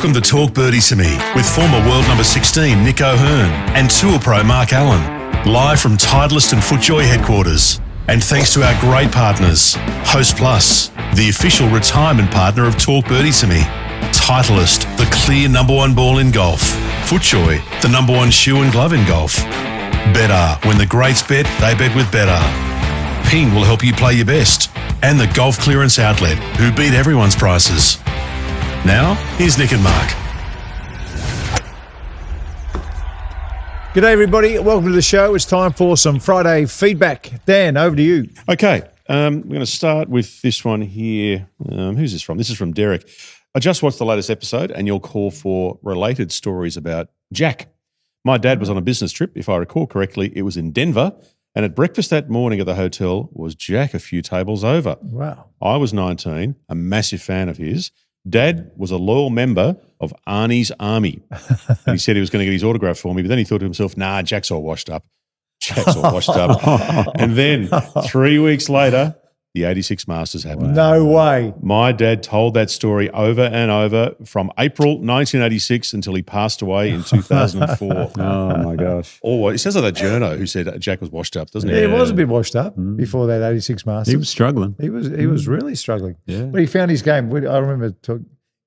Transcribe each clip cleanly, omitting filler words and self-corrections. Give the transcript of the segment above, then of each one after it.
Welcome to Talk Birdie to Me with former world number 16 Nick O'Hearn and Tour Pro Mark Allen, live from Titleist and FootJoy headquarters. And thanks to our great partners, Host Plus, the official retirement partner of Talk Birdie to Me, Titleist, the clear number one ball in golf, FootJoy, the number one shoe and glove in golf. Better, when the greats bet, they bet with Better. Ping will help you play your best. And the Golf Clearance Outlet, who beat everyone's prices. Now, here's Nick and Mark. G'day, everybody. Welcome to the show. It's time for some Friday feedback. Dan, over to you. Okay, we're going to start with this one here. Who's this from? This is from Derek. I just watched the latest episode and your call for related stories about Jack. My dad was on a business trip. If I recall correctly, it was in Denver. And at breakfast that morning at the hotel was Jack a few tables over. Wow. I was 19, a massive fan of his. Dad was a loyal member of Arnie's Army. And he said he was going to get his autograph for me, but then he thought to himself, nah, Jack's all washed up. And then 3 weeks later, the 86 Masters happened. No way. My dad told that story over and over from April 1986 until he passed away in 2004. Oh, my gosh. Always. It sounds like that journo who said Jack was washed up, doesn't he? Yeah, he was a bit washed up before that 86 Masters. He was struggling. He was really struggling. Yeah. But he found his game. I remember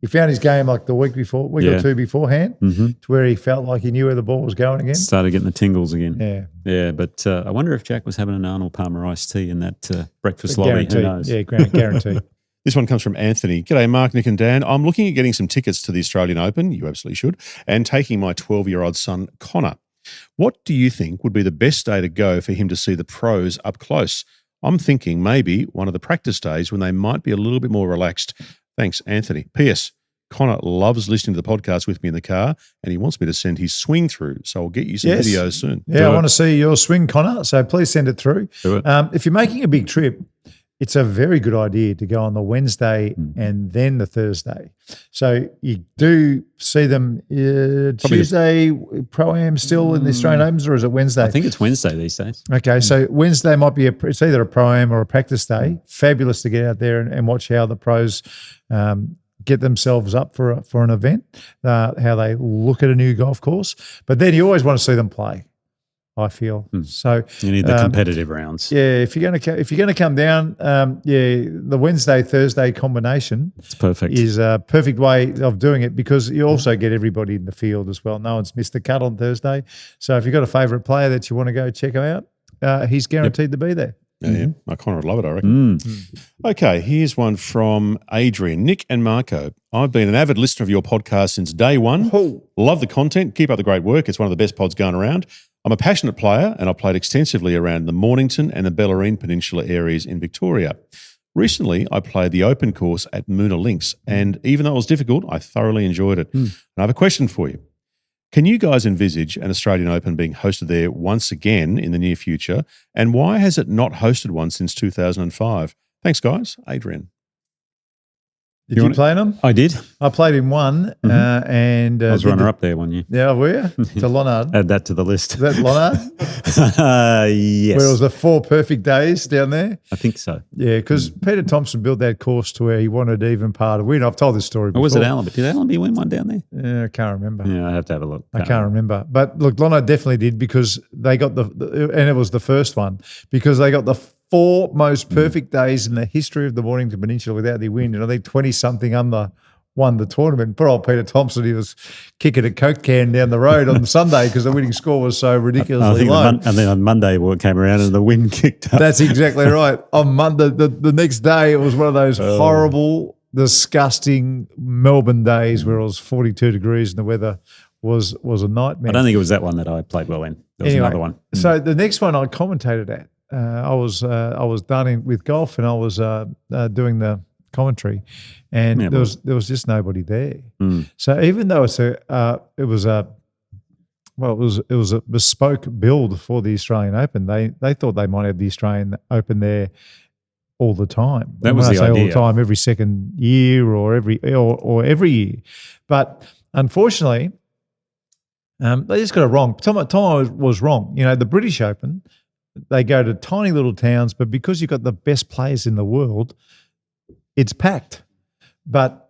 he found his game like the week or two beforehand, to where he felt like he knew where the ball was going again. Started getting the tingles again. Yeah. Yeah, but I wonder if Jack was having an Arnold Palmer iced tea in that breakfast lobby. Guaranteed. Who knows? Yeah, guaranteed. This one comes from Anthony. G'day, Mark, Nick and Dan. I'm looking at getting some tickets to the Australian Open, you absolutely should, and taking my 12-year-old son, Connor. What do you think would be the best day to go for him to see the pros up close? I'm thinking maybe one of the practice days when they might be a little bit more relaxed. Thanks, Anthony. P.S. Connor loves listening to the podcast with me in the car and he wants me to send his swing through. So I'll get you some videos soon. Yeah, I want to see your swing, Connor. So please send it through. Do it. If you're making a big trip, it's a very good idea to go on the Wednesday and then the Thursday. So you do see them Tuesday, Pro-Am still in the Australian Opens, or is it Wednesday? I think it's Wednesday these days. Okay, so Wednesday might be it's either a Pro-Am or a practice day. Fabulous to get out there and watch how the pros get themselves up for an event, how they look at a new golf course. But then you always want to see them play, I feel. So You need the competitive rounds. yeah, if you're going to come down, the Wednesday Thursday combination It's perfect. is a perfect way of doing it because you also get everybody in the field as well. No one's missed the cut on Thursday, so if you've got a favourite player that you want to go check him out, he's guaranteed to be there. Yeah, my Connor would love it, I reckon. Okay, here's one from Adrian. Nick and Marco, I've been an avid listener of your podcast since day one. Love the content. Keep up the great work. It's one of the best pods going around. I'm a passionate player and I've played extensively around the Mornington and the Bellarine Peninsula areas in Victoria. Recently, I played the open course at Moonah Links and even though it was difficult, I thoroughly enjoyed it. And I have a question for you. Can you guys envisage an Australian Open being hosted there once again in the near future? And why has it not hosted one since 2005? Thanks, guys. Adrian. Did you play in them? I did. I played in one, and I was runner-up there one year. Yeah, were you? To Lonard. Add that to the list. Is that Lonard? Yes. Where it was the 4 perfect days down there? I think so. Yeah, because Peter Thompson built that course to where he wanted even par to win. I've told this story before. Or was it Allenby? Did Allenby win one down there? Yeah, I can't remember. Yeah, I have to have a look. I can't remember. But look, Lonard definitely did because they got and it was the first one, because they got the 4 most perfect days in the history of the Mornington Peninsula without the wind. And I think 20-something under won the tournament. Poor old Peter Thompson, he was kicking a Coke can down the road on Sunday because the winning score was so ridiculously low. And then on Monday, it came around and the wind kicked up. That's exactly right. On Monday, the next day, it was one of those horrible, disgusting Melbourne days where it was 42 degrees and the weather was a nightmare. I don't think it was that one that I played well in. There was another one. So the next one I commentated at, I was done with golf and I was doing the commentary, and there was just nobody there. So even though it was a bespoke build for the Australian Open, they thought they might have the Australian Open there all the time. That was the idea. All the time, every second year or every year, but unfortunately. They just got it wrong. Tom was wrong. You know, the British Open, they go to tiny little towns, but because you've got the best players in the world, it's packed. But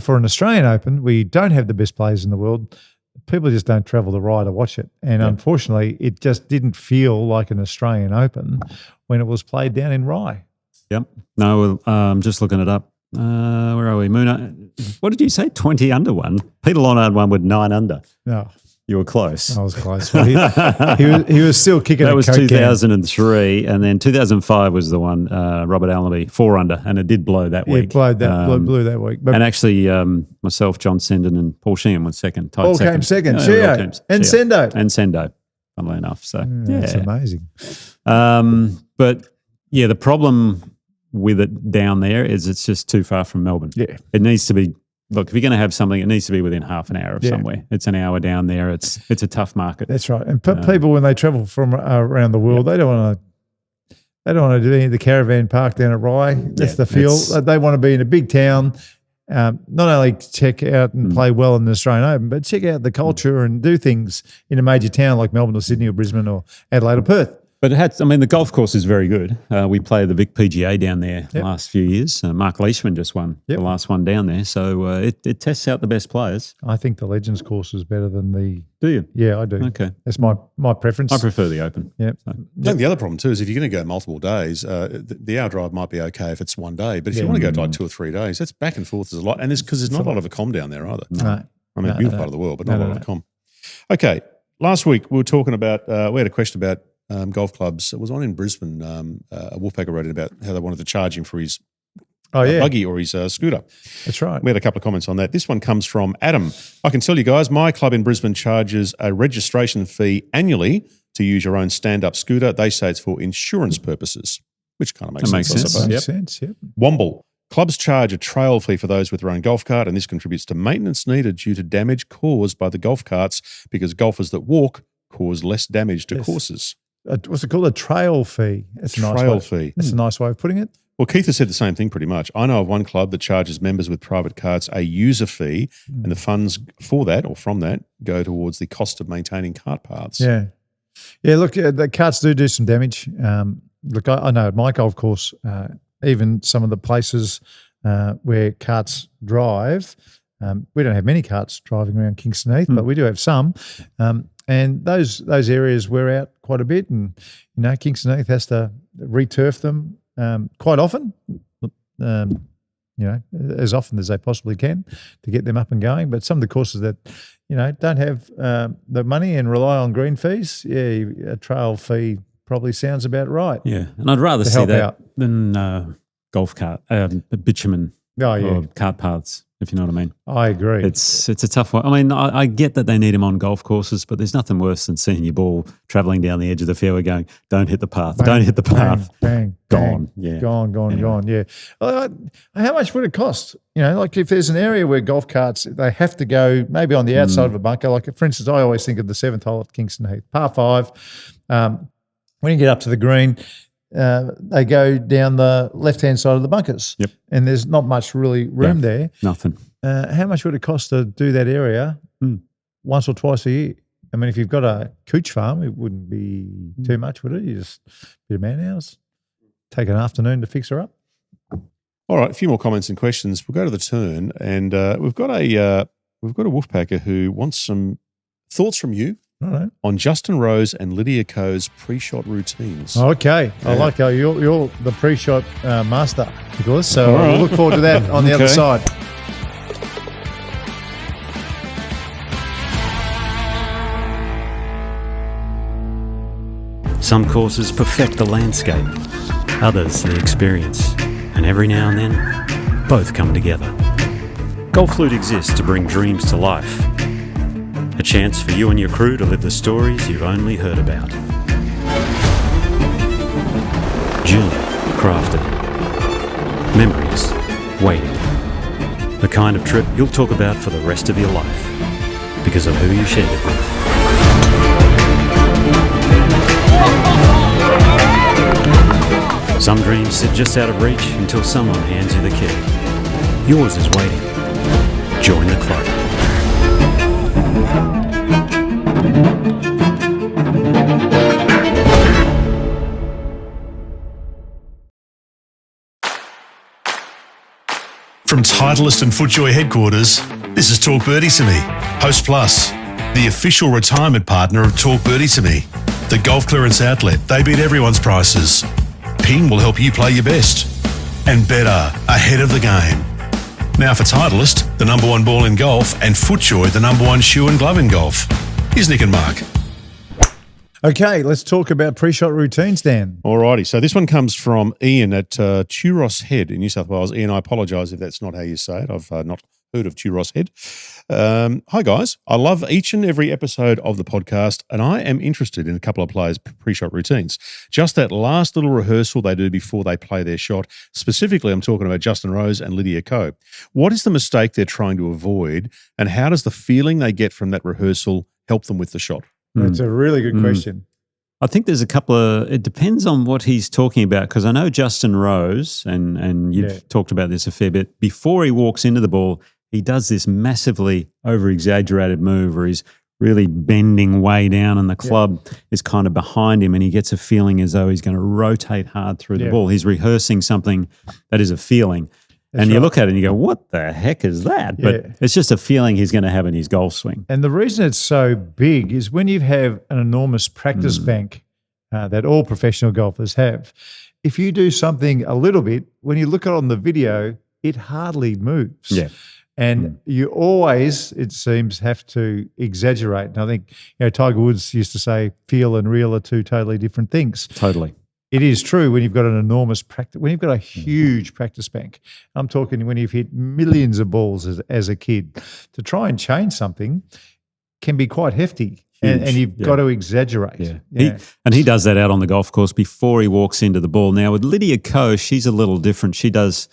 for an Australian Open, we don't have the best players in the world. People just don't travel the Rye to watch it. And unfortunately, it just didn't feel like an Australian Open when it was played down in Rye. Yep. No, I'm just looking it up. Where are we? Moonah, what did you say? 20 under one? Peter Lonard won with 9 under. No. You were close. I was close. Well, he was still kicking. That was Coke 2003, and then 2005 was the one, Robert Allenby, 4 under, and it did blow that week. Yeah, blew that week. But and actually, myself, John Senden, and Paul Sheehan were second. Paul came second. Sheo and Sendo. And Sendo, funnily enough. So, that's amazing. But, yeah, the problem with it down there is it's just too far from Melbourne. Yeah. It needs to be. Look, if you're going to have something, it needs to be within half an hour of somewhere. It's an hour down there. It's a tough market. That's right. And people, when they travel from around the world, they don't want to do any of the caravan park down at Rye. That's the feel. They want to be in a big town, not only check out and play well in the Australian Open, but check out the culture and do things in a major town like Melbourne or Sydney or Brisbane or Adelaide or Perth. But the golf course is very good. We play the Vic PGA down there the last few years. Mark Leishman just won the last one down there. So it tests out the best players. I think the Legends course is better than the... Do you? Yeah, I do. Okay. That's my preference. I prefer the Open. Yep. I think the other problem too is if you're going to go multiple days, the hour drive might be okay if it's one day. But if you want to go like 2 or 3 days, that's back and forth. There's a lot. And because there's not a lot of a comm down there either. No. I mean, beautiful part of the world, but not a lot of comm. Okay. Last week we were talking about, we had a question about golf clubs. It was on in Brisbane. A Wolfpacker wrote in about how they wanted to charge him for his buggy or his scooter. That's right. We had a couple of comments on that. This one comes from Adam. I can tell you guys, my club in Brisbane charges a registration fee annually to use your own stand-up scooter. They say it's for insurance purposes, which kind of makes sense, I suppose. Makes sense, yep. Womble. Clubs charge a trail fee for those with their own golf cart, and this contributes to maintenance needed due to damage caused by the golf carts because golfers that walk cause less damage to courses. What's it called? A trail fee. It's a trail fee. That's a nice way of putting it. Well, Keith has said the same thing pretty much. I know of one club that charges members with private carts a user fee, and the funds for that or from that go towards the cost of maintaining cart paths. Yeah. Yeah, look, the carts do some damage. Look, I know at my golf course, even some of the places where carts drive, we don't have many carts driving around Kingston Heath, but we do have some. And those areas wear out quite a bit, and Kingston Heath has to re-turf them quite often. As often as they possibly can to get them up and going. But some of the courses that don't have the money and rely on green fees, a trail fee probably sounds about right. Yeah, and I'd rather see that than golf cart, bitumen or cart paths, if you know what I mean. I agree. It's a tough one. I mean, I get that they need them on golf courses, but there's nothing worse than seeing your ball travelling down the edge of the fairway going, don't hit the path, don't hit the path. Bang, gone. Bang, yeah. Gone, yeah. How much would it cost? Like if there's an area where golf carts, they have to go maybe on the outside of a bunker. Like, for instance, I always think of the 7th hole at Kingston Heath, par 5. When you get up to the green, they go down the left-hand side of the bunkers. Yep. And there's not much really room there. Nothing. How much would it cost to do that area once or twice a year? I mean, if you've got a cooch farm, it wouldn't be too much, would it? You just a bit of man hours, take an afternoon to fix her up. All right, a few more comments and questions. We'll go to the turn, and we've got a Wolfpacker who wants some thoughts from you on Justin Rose and Lydia Ko's pre-shot routines. Okay, I like how you're the pre-shot master, Nicholas. So we'll look forward to that on the other side. Some courses perfect the landscape, others the experience, and every now and then, both come together. Golf Flute exists to bring dreams to life. A chance for you and your crew to live the stories you've only heard about. Journey crafted. Memories waiting. The kind of trip you'll talk about for the rest of your life because of who you shared it with. Some dreams sit just out of reach until someone hands you the key. Yours is waiting. Join the club. From Titleist and FootJoy headquarters, this is Talk Birdie to Me. Host Plus, the official retirement partner of Talk Birdie to Me. The golf clearance outlet, they beat everyone's prices. Ping will help you play your best. And better, ahead of the game. Now for Titleist, the number one ball in golf, and FootJoy, the number one shoe and glove in golf. Here's Nick and Mark. Okay, let's talk about pre-shot routines, Dan. Alrighty, so this one comes from Ian at Turos Head in New South Wales. Ian, I apologise if that's not how you say it. I've not heard of Turos Head. Hi guys, I love each and every episode of the podcast, and I am interested in a couple of players' pre-shot routines. Just that last little rehearsal they do before they play their shot. Specifically, I'm talking about Justin Rose and Lydia Ko. What is the mistake they're trying to avoid, and how does the feeling they get from that rehearsal help them with the shot? That's a really good question. I think there's a couple of, it depends on what he's talking about, because I know Justin Rose, and you've talked about this a fair bit, before he walks into the ball, he does this massively over-exaggerated move where he's really bending way down and the club is kind of behind him, and he gets a feeling as though he's going to rotate hard through the ball. He's rehearsing something that is a feeling. And you look at it and you go, what the heck is that? But it's just a feeling he's going to have in his golf swing. And the reason it's so big is when you have an enormous practice bank that all professional golfers have, if you do something a little bit, when you look at it on the video, it hardly moves. Yeah. And you always, it seems, have to exaggerate. And I think, Tiger Woods used to say feel and real are two totally different things. Totally. It is true when you've got an enormous practice, when you've got a huge practice bank. I'm talking when you've hit millions of balls as a kid. To try and change something can be quite hefty, and you've got to exaggerate. Yeah. He does that out on the golf course before he walks into the ball. Now with Lydia Ko, she's a little different. She does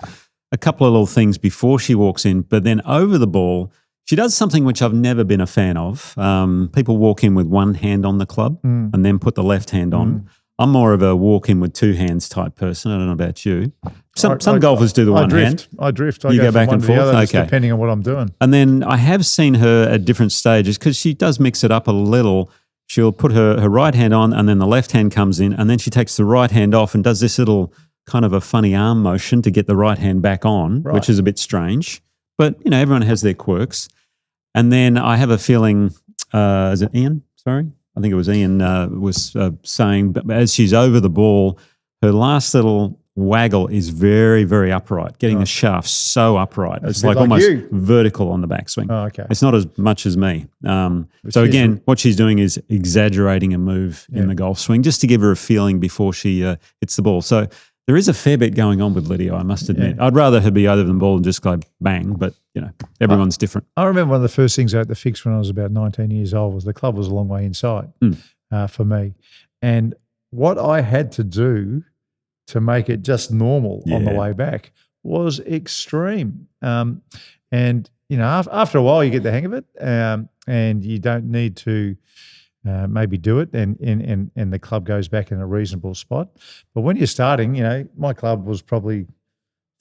a couple of little things before she walks in, but then over the ball, she does something which I've never been a fan of. People walk in with one hand on the club and then put the left hand on. I'm more of a walk-in with two hands type person. I don't know about you. Some golfers do the one hand. I drift. You go back and forth? Okay. Depending on what I'm doing. And then I have seen her at different stages because she does mix it up a little. She'll put her right hand on and then the left hand comes in and then she takes the right hand off and does this little kind of a funny arm motion to get the right hand back on, which is a bit strange. But, everyone has their quirks. And then I have a feeling, is it Ian? Sorry? I think it was Ian was saying, as she's over the ball, her last little waggle is very, very upright, getting the shaft so upright. It's like almost vertical on the backswing. Oh, okay. It's not as much as me. So again, what she's doing is exaggerating a move in the golf swing just to give her a feeling before she hits the ball. So there is a fair bit going on with Lydia, I must admit. I'd rather her be over the ball and just go bang, but, everyone's different. I remember one of the first things I had to fix when I was about 19 years old was the club was a long way inside for me. And what I had to do to make it just normal on the way back was extreme. And, after a while you get the hang of it and you don't need to maybe do it and the club goes back in a reasonable spot. But when you're starting, my club was probably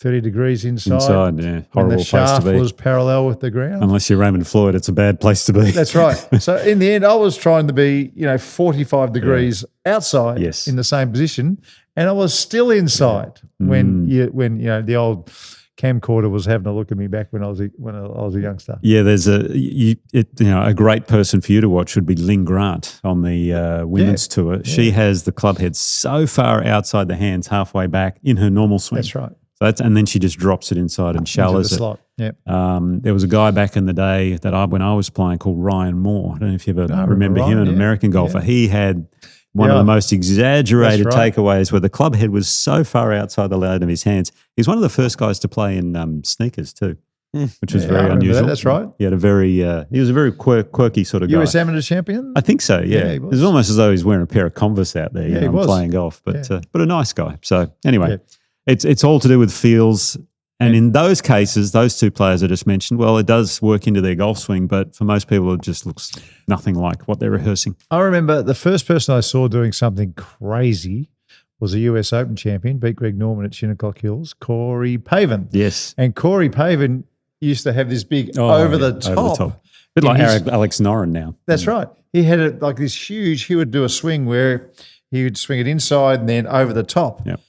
30 degrees inside. Horrible when the place shaft to be. was parallel with the ground. Unless you're Raymond Floyd, it's a bad place to be. That's right. So in the end, I was trying to be, 45 degrees outside in the same position, and I was still inside when the old camcorder was having a look at me back when I was a youngster. Yeah, there's a great person for you to watch would be Lynn Grant on the women's tour. She has the club head so far outside the hands, halfway back in her normal swing. That's right. So and then she just drops it inside and shallows it. Slot. Yep. There was a guy back in the day when I was playing called Ryan Moore. I don't know if you ever remember him, an American golfer. He had one of the most exaggerated takeaways where the club head was so far outside the line of his hands. He's one of the first guys to play in sneakers too, which was very unusual. That's right. He had he was a very quirky sort of guy. US Amateur champion? I think so, yeah. It was almost as though he's wearing a pair of Converse out there playing golf, but a nice guy. So anyway, it's all to do with feels. And in those cases, those two players I just mentioned, well, it does work into their golf swing, but for most people, it just looks nothing like what they're rehearsing. I remember the first person I saw doing something crazy was a US Open champion, beat Greg Norman at Shinnecock Hills, Corey Pavin. Yes. And Corey Pavin used to have this big over the top. A bit like Alex Noren now. That's right. He had it like this huge, he would do a swing where he would swing it inside and then over the top. Yep.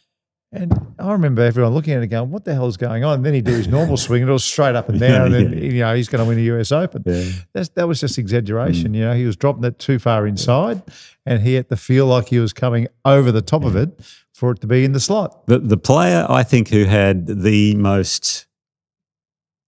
And I remember everyone looking at it going, what the hell's going on? And then he'd do his normal swing and it was straight up and down. And then, he's going to win the US Open. Yeah. That was just exaggeration. He was dropping it too far inside and he had to feel like he was coming over the top of it for it to be in the slot. The player, I think, who had the most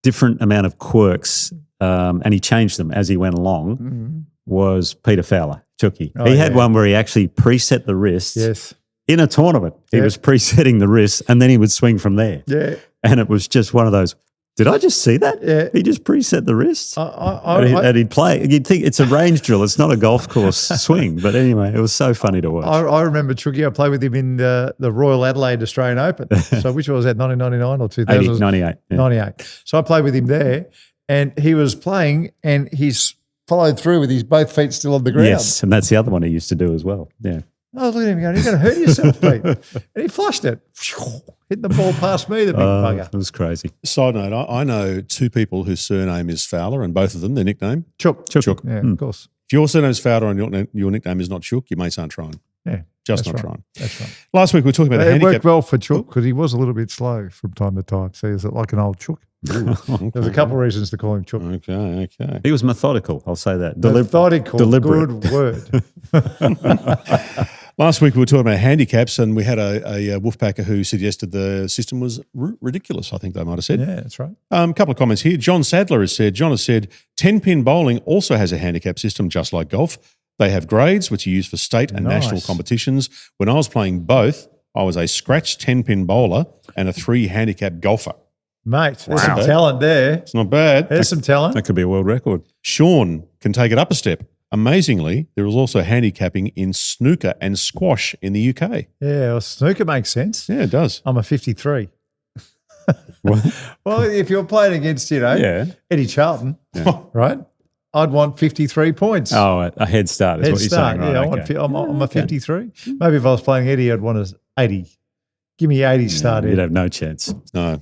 different amount of quirks, and he changed them as he went along, was Peter Fowler, Chucky. He had one where he actually preset the wrists. Yes. In a tournament, he was presetting the wrists and then he would swing from there. Yeah. And it was just one of those, did I just see that? Yeah. He just preset the wrists. I And he'd play. You'd think it's a range drill. It's not a golf course swing. But anyway, it was so funny to watch. I remember Chucky. I played with him in the Royal Adelaide Australian Open. So which was that, 1999 or 2000? 98. Yeah. 98. So I played with him there and he was playing and he's followed through with his both feet still on the ground. Yes, and that's the other one he used to do as well. Yeah. I was looking at him going, you're going to hurt yourself, Pete. And he flushed it. Hit the ball past me, the big bugger. It was crazy. Side note, I know two people whose surname is Fowler and both of them, their nickname, Chook. Chook. Yeah, of course. If your surname's Fowler and your nickname is not Chook, your mates aren't trying. Yeah. Just that's not right. trying. That's right. Last week we were talking about the It handicap. worked well for Chook because he was a little bit slow from time to time. So he's like an old Chook. There's a couple of reasons to call him Chook. Okay. He was methodical, I'll say that. Methodical. Deliberate. Good word. Last week we were talking about handicaps and we had a Wolfpacker who suggested the system was ridiculous, I think they might have said. Yeah, that's right. A couple of comments here. John Sadler has said, 10-pin bowling also has a handicap system just like golf. They have grades which are used for state and national competitions. When I was playing both, I was a scratch 10-pin bowler and a 3-handicap golfer. Mate, there's some talent there. It's not bad. There's some talent. That could be a world record. Sean can take it up a step. Amazingly, there is also handicapping in snooker and squash in the UK. Yeah, well, snooker makes sense. Yeah, it does. I'm a 53. What? Well, if you're playing against, Eddie Charlton, right? I'd want 53 points. Oh, a head start is Head what you're start. saying, right? Yeah, I'm a 53. Maybe if I was playing Eddie, I'd want an 80. Give me 80 start. You'd have no chance. No.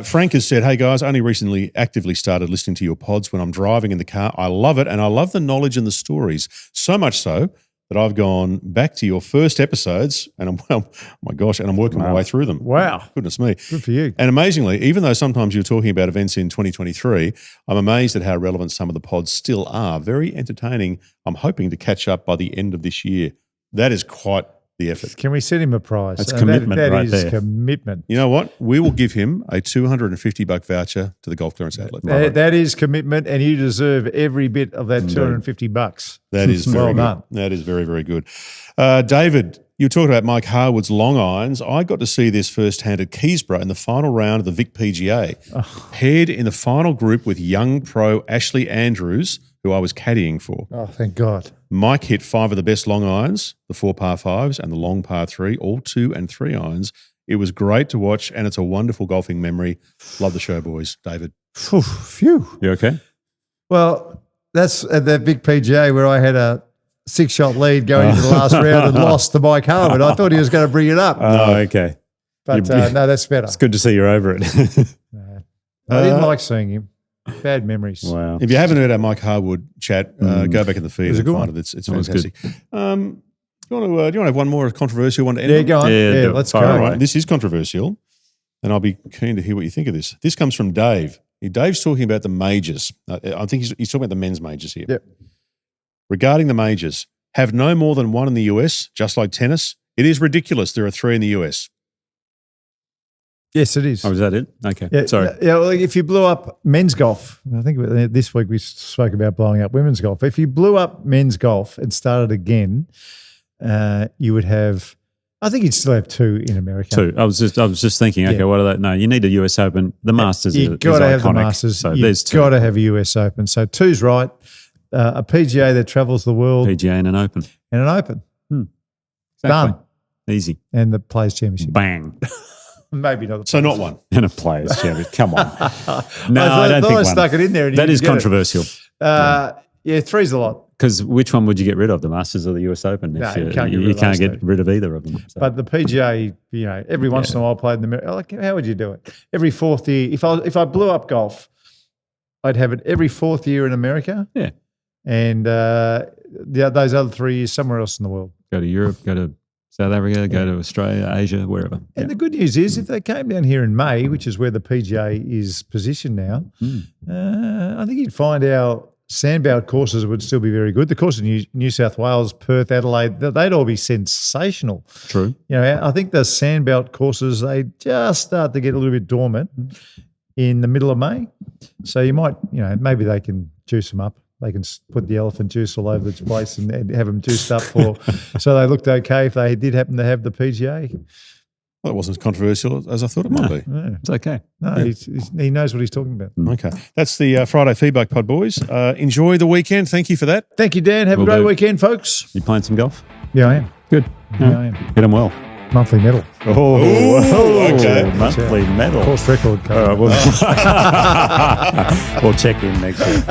Frank has said, hey guys, I only recently actively started listening to your pods when I'm driving in the car. I love it and I love the knowledge and the stories. So much so that I've gone back to your first episodes and I'm working my way through them. Wow. Goodness me. Good for you. And amazingly, even though sometimes you're talking about events in 2023, I'm amazed at how relevant some of the pods still are. Very entertaining. I'm hoping to catch up by the end of this year. That is quite the effort. Can we set him a prize? That's commitment that right is there. commitment. You know what? We will give him a $250 voucher to the Golf Clearance Outlet. That is commitment, and you deserve every bit of that $250. That is well very done. good. That is very, very good. David, you talked about Mike Harwood's long irons. I got to see this firsthand at Keysborough in the final round of the Vic PGA. Paired in the final group with young pro Ashley Andrews, who I was caddying for. Oh, thank God. Mike hit 5 of the best long irons, the 4 par 5s and the long par 3, all 2 and 3 irons. It was great to watch, and it's a wonderful golfing memory. Love the show, boys. David. Phew. You okay? Well, that's at that big PGA where I had a 6-shot lead going into the last round and lost to Mike Harwood. I thought he was going to bring it up. Oh, okay. But no, that's better. It's good to see you're over it. I didn't like seeing him. Bad memories. Wow. If you haven't heard our Mike Harwood chat, go back in the feed It was a and good find one. it. It's fantastic. Do you want to have one more controversial one to end Yeah, on? go on. Yeah, Yeah, let's go. fire All away. right, this is controversial, and I'll be keen to hear what you think of this. This comes from Dave. Dave's talking about the majors. I think he's talking about the men's majors here. Yep. Regarding the majors, have no more than one in the US, just like tennis. It is ridiculous. There are 3 in the US. Yes, it is. Oh, was that it? Okay. Yeah, Sorry. Yeah, well, if you blew up men's golf, I think this week we spoke about blowing up women's golf. If you blew up men's golf and started again, you would have, I think you'd still have 2 in America. 2. I was just thinking, okay, what are they? No, you need a US Open. The Masters You've is got to have the iconic. Masters. So You've there's 2. got to have a US Open. So 2's right. A PGA that travels the world PGA and an Open. and an Open. Exactly. Done. Easy. And the Players' Championship. Bang. Maybe not. So not one. And a Players' Championship. Come on. No, I don't thought think I one. stuck it in there. And That you is didn't get it. controversial. Yeah, 3's a lot. Because which one would you get rid of, the Masters or the US Open? No, If you can't get rid you of can't those get two. rid of either of them. So. But the PGA, every once in a while played in the middle. Like, how would you do it? Every 4th year. If I blew up golf, I'd have it every 4th year in America. Yeah. And those other 3 years somewhere else in the world. Go to Europe, go to South Africa, go to Australia, Asia, wherever. And the good news is, if they came down here in May, which is where the PGA is positioned now, I think you'd find our sandbound courses would still be very good. The course in New South Wales, Perth, Adelaide, they'd all be sensational. True. I think the sandbelt courses, they just start to get a little bit dormant in the middle of May. So you might, maybe they can juice them up. They can put the elephant juice all over the place and have them juiced up so they looked okay if they did happen to have the PGA. Well, it wasn't as controversial as I thought it might be. Yeah. It's okay. No, he knows what he's talking about. Okay. That's the Friday Feedback Pod, boys. Enjoy the weekend. Thank you for that. Thank you, Dan. Have a great weekend, folks. You playing some golf? Yeah, I am. Good. Yeah, I am. Hit them well. Monthly medal. Okay. Monthly medal. Course record. All right, we'll check in next week.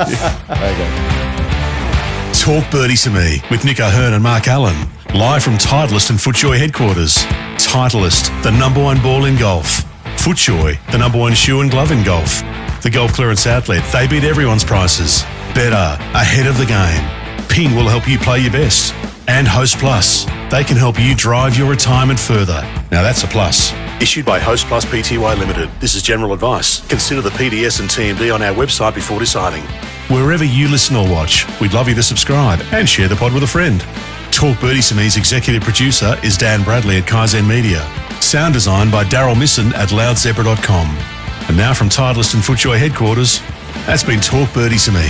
Okay. Talk Birdie to Me with Nick O'Hearn and Mark Allen. Live from Titleist and FootJoy headquarters. Titleist, the #1 ball in golf. FootJoy, the #1 shoe and glove in golf. The Golf Clearance Outlet, they beat everyone's prices. Better, ahead of the game. Ping will help you play your best. And Host Plus, they can help you drive your retirement further. Now that's a plus. Issued by Host Plus Pty Limited. This is general advice. Consider the PDS and TMD on our website before deciding. Wherever you listen or watch, we'd love you to subscribe and share the pod with a friend. Talk Birdie to Me's executive producer is Dan Bradley at Kaizen Media. Sound design by Daryl Misson at loudzebra.com. And now from Titleist and FootJoy headquarters, that's been Talk Birdie to Me.